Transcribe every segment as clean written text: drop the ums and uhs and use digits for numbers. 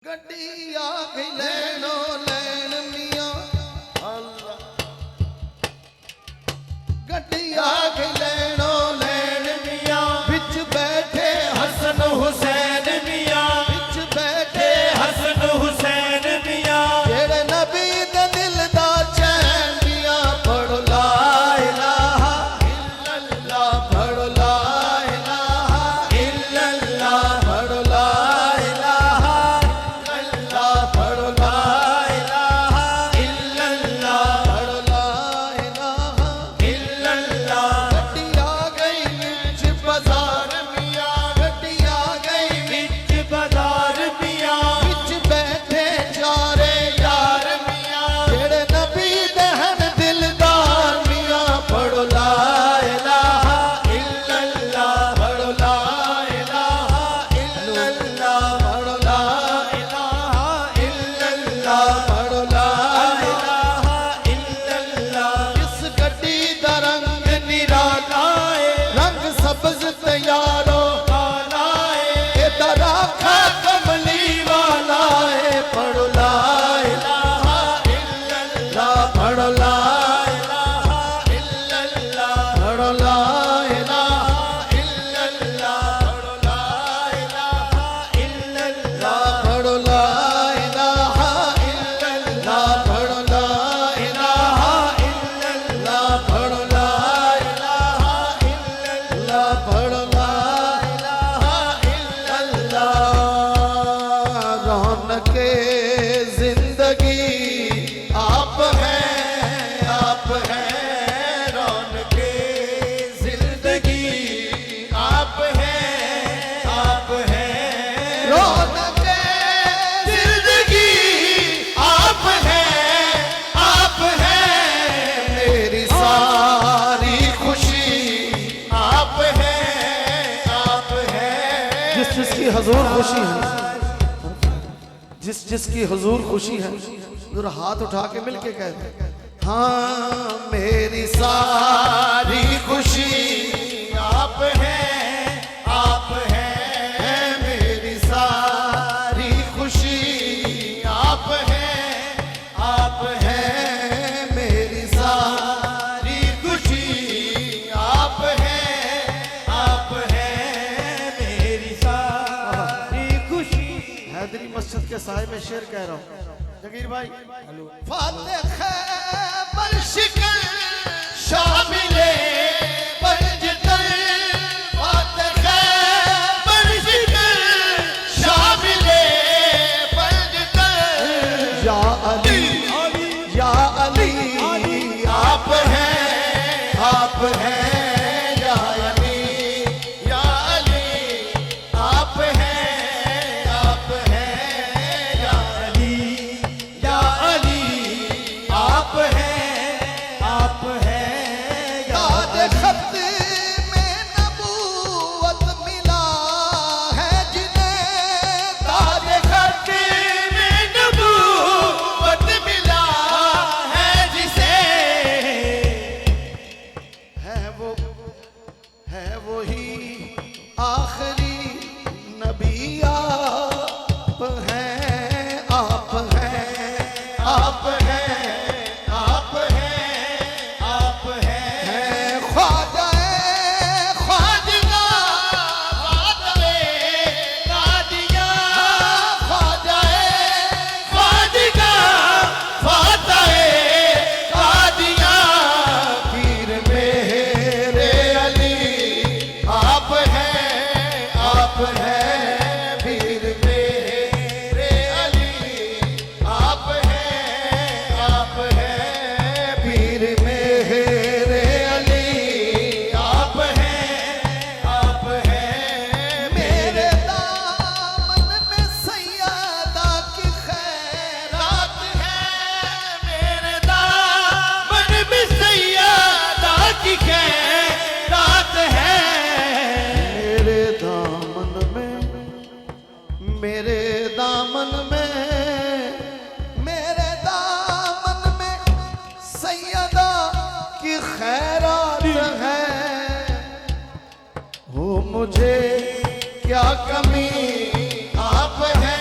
गड्डी आ गई लैनो लैन मियां अल्लाह गड्डी आ गई लैनो लैन मियां विच बैठे हसन हुसैन मियां विच बैठे हसन हुसैन मियां जेड़े नबी दे दिल दा चैन मियां पढ़ो ला इलाहा इल्लल्लाह पढ़ो ला इलाहा इल्लल्लाह पढ़ो ला जिसकी हुजूर खुशी है जिसकी हुजूर खुशी है जरा हाथ उठा के मिलके कहते हाँ मेरी सारी खुशी आप हैं मेरी सारी खुशी आप हैं मेरी सारी खुशी आप हैं मेरी सारी खुशी। हैदरी मस्जिद के साए में शेर कह रहा हूँ जगीर भाई फातिह खैबर शिकल शामिले पंजतल फातिह खैबर शिकल शामिले पंजतल या अली आप हैं या अली आप हैं या अली आप हैं ताज खत में नबूवत मिला है जिन्हें ताज खत में नबूवत मिला है जिसे है वही आखिरी नबी आप हैं आप हैं मेरे दामन में सैयदा की खैरात है हो मुझे क्या कमी आप हैं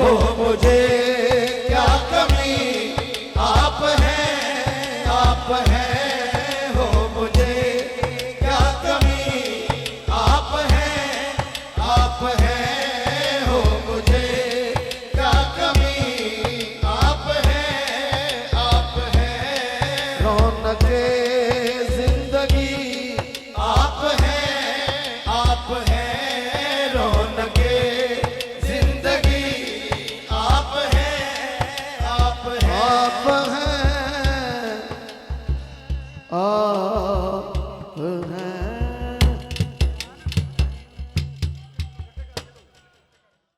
देखो मुझे क्या कमी, आप हैं